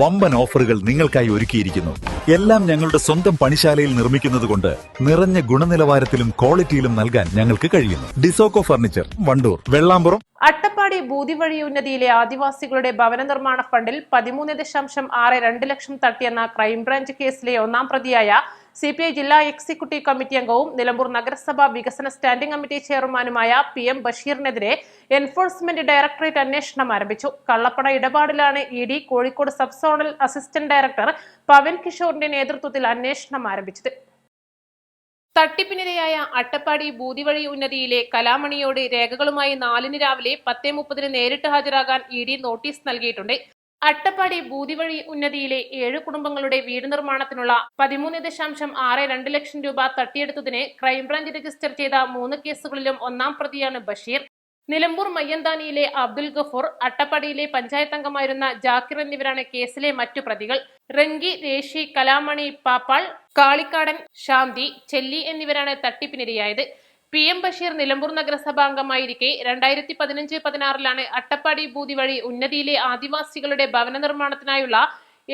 വമ്പൻ ഓഫറുകൾ നിങ്ങൾക്കായി ഒരുക്കിയിരിക്കുന്നു. എല്ലാം ഞങ്ങളുടെ സ്വന്തം പണിശാലയിൽ നിർമ്മിക്കുന്നതുകൊണ്ട് നിറഞ്ഞ ഗുണനിലവാരത്തിലും ക്വാളിറ്റിയിലും നൽകാൻ ഞങ്ങൾക്ക് കഴിയുന്നു. ഡിസോക്കോ ഫർണിച്ചർ, വണ്ടൂർ, വെള്ളാമ്പുറം. അട്ടപ്പാടി ബൂതിവഴി ഉന്നതിയിലെ ആദിവാസികളുടെ ഭവന നിർമ്മാണ ഫണ്ടിൽ 13.62 ലക്ഷം തട്ടിയെന്ന ക്രൈംബ്രാഞ്ച് കേസിലെ ഒന്നാം പ്രതിയായ CPI ജില്ലാ എക്സിക്യൂട്ടീവ് കമ്മിറ്റി അംഗവും നിലമ്പൂർ നഗരസഭാ വികസന സ്റ്റാൻഡിംഗ് കമ്മിറ്റി ചെയർമാനുമായ PM ബഷീറിനെതിരെ എൻഫോഴ്സ്മെന്റ് ഡയറക്ടറേറ്റ് അന്വേഷണം ആരംഭിച്ചു. കള്ളപ്പണ ഇടപാടിലാണ് ED Kozhikode sub zonal assistant director Pavan കിഷോറിന്റെ നേതൃത്വത്തിൽ അന്വേഷണം ആരംഭിച്ചത്. തട്ടിപ്പിനിരയായ അട്ടപ്പാടി ബൂതിവഴി ഉന്നതിയിലെ കലാമണിയോട് രേഖകളുമായി 4 രാവിലെ 10:30 നേരിട്ട് ഹാജരാകാൻ ED നോട്ടീസ് നൽകിയിട്ടുണ്ട്. അട്ടപ്പാടി ബൂതിവഴി ഉന്നതിയിലെ 7 കുടുംബങ്ങളുടെ വീട് നിർമ്മാണത്തിനുള്ള 13.62 ലക്ഷം രൂപ തട്ടിയെടുത്തതിന് ക്രൈംബ്രാഞ്ച് രജിസ്റ്റർ ചെയ്ത 3 കേസുകളിലും ഒന്നാം പ്രതിയാണ് ബഷീർ. നിലമ്പൂർ മയ്യന്താനിയിലെ അബ്ദുൽ ഗഫൂർ, അട്ടപ്പാടിയിലെ പഞ്ചായത്ത് അംഗമായിരുന്ന ജാക്കിർ എന്നിവരാണ് കേസിലെ മറ്റു പ്രതികൾ. റങ്കി, രേഷി, കലാമണി, പാപ്പാൾ, കാളിക്കാടൻ, ശാന്തി, ചെല്ലി എന്നിവരാണ് തട്ടിപ്പിനിരയായത്. PM ബഷീർ നിലമ്പൂർ നഗരസഭാ അംഗമായിരിക്കെ 2015-16 അട്ടപ്പാടി ബൂതിവഴി ഉന്നതിയിലെ ആദിവാസികളുടെ ഭവന നിർമ്മാണത്തിനായുള്ള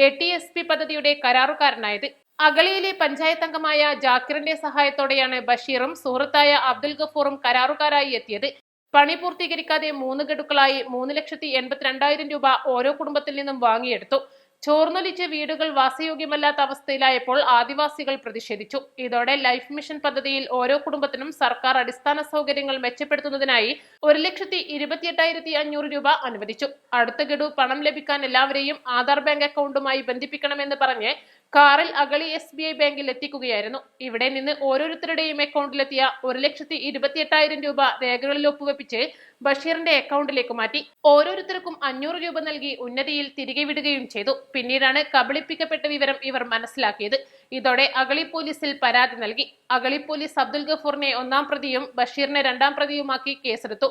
ATSP പദ്ധതിയുടെ കരാറുകാരനായത്. അഗളിയിലെ പഞ്ചായത്ത് അംഗമായ ജാക്കിറിന്റെ സഹായത്തോടെയാണ് ബഷീറും സുഹൃത്തായ അബ്ദുൽ ഗഫൂറും കരാറുകാരായി എത്തിയത്. പണി പൂർത്തീകരിക്കാതെ 3 ഗഡുക്കളായി 3,82,000 രൂപ ഓരോ കുടുംബത്തിൽ നിന്നും വാങ്ങിയെടുത്തു. ചോർന്നൊലിച്ച് വീടുകൾ വാസയോഗ്യമല്ലാത്ത അവസ്ഥയിലായപ്പോൾ ആദിവാസികൾ പ്രതിഷേധിച്ചു. ഇതോടെ ലൈഫ് മിഷൻ പദ്ധതിയിൽ ഓരോ കുടുംബത്തിനും സർക്കാർ അടിസ്ഥാന സൗകര്യങ്ങൾ മെച്ചപ്പെടുത്തുന്നതിനായി 1,28,500 രൂപ അനുവദിച്ചു. അടുത്ത ഗഡു പണം ലഭിക്കാൻ എല്ലാവരെയും ആധാർ ബാങ്ക് അക്കൗണ്ടുമായി ബന്ധിപ്പിക്കണമെന്ന് പറഞ്ഞ് കാറിൽ അഗളി SBI ബാങ്കിൽ എത്തിക്കുകയായിരുന്നു. ഇവിടെ നിന്ന് ഓരോരുത്തരുടെയും അക്കൗണ്ടിലെത്തിയ 1,28,000 രൂപ രേഖകളിൽ ഒപ്പുവെപ്പിച്ച് ബഷീറിന്റെ അക്കൗണ്ടിലേക്ക് മാറ്റി. ഓരോരുത്തർക്കും 500 രൂപ നൽകി ഉന്നതിയിൽ തിരികെ വിടുകയും ചെയ്തു. പിന്നീടാണ് കബളിപ്പിക്കപ്പെട്ട വിവരം ഇവർ മനസ്സിലാക്കിയത്. ഇതോടെ അഗളി പോലീസിൽ പരാതി നൽകി. അഗളി പോലീസ് അബ്ദുൽ ഗഫൂറിനെ 1-ാം പ്രതിയും ബഷീറിനെ 2-ാം പ്രതിയുമാക്കി കേസെടുത്തു.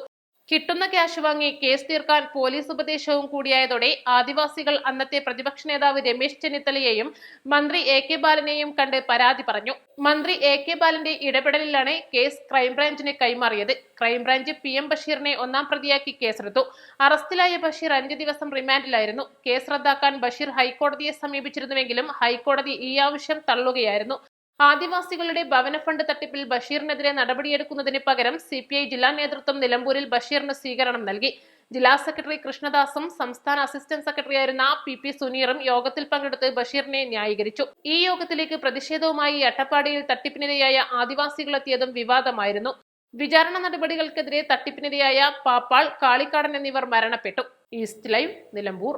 കിട്ടുന്ന ക്യാഷ് വാങ്ങി കേസ് തീർക്കാൻ പോലീസ് ഉപദേശവും കൂടിയായതോടെ ആദിവാസികൾ അന്നത്തെ പ്രതിപക്ഷ നേതാവ് രമേശ് ചെന്നിത്തലയെയും മന്ത്രി AK ബാലനെയും കണ്ട് പരാതി പറഞ്ഞു. മന്ത്രി AK ബാലന്റെ ഇടപെടലിലാണ് കേസ് ക്രൈംബ്രാഞ്ചിന് കൈമാറിയത്. ക്രൈംബ്രാഞ്ച് PM ബഷീറിനെ 1-ാം പ്രതിയാക്കി കേസെടുത്തു. അറസ്റ്റിലായ ബഷീർ 5 ദിവസം റിമാൻഡിലായിരുന്നു. കേസ് റദ്ദാക്കാൻ ബഷീർ ഹൈക്കോടതിയെ സമീപിച്ചിരുന്നുവെങ്കിലും ഹൈക്കോടതി ഈ ആവശ്യം തള്ളുകയായിരുന്നു. ആദിവാസികളുടെ ഭവന ഫണ്ട് തട്ടിപ്പിൽ ബഷീറിനെതിരെ നടപടിയെടുക്കുന്നതിന് പകരം CPI ജില്ലാ നേതൃത്വം നിലമ്പൂരിൽ ബഷീറിന് സ്വീകരണം നൽകി. ജില്ലാ സെക്രട്ടറി കൃഷ്ണദാസും സംസ്ഥാന അസിസ്റ്റന്റ് സെക്രട്ടറിയായിരുന്ന PP സുനീറും യോഗത്തിൽ പങ്കെടുത്ത് ബഷീറിനെ ന്യായീകരിച്ചു. ഈ യോഗത്തിലേക്ക് പ്രതിഷേധവുമായി അട്ടപ്പാടിയിൽ തട്ടിപ്പിനിരയായ ആദിവാസികളെത്തിയതും വിവാദമായിരുന്നു. വിചാരണ നടപടികൾക്കെതിരെ തട്ടിപ്പിനിരയായ പാപ്പാൾ, കാളിക്കാടൻ എന്നിവർ മരണപ്പെട്ടു. East live, Nilambur.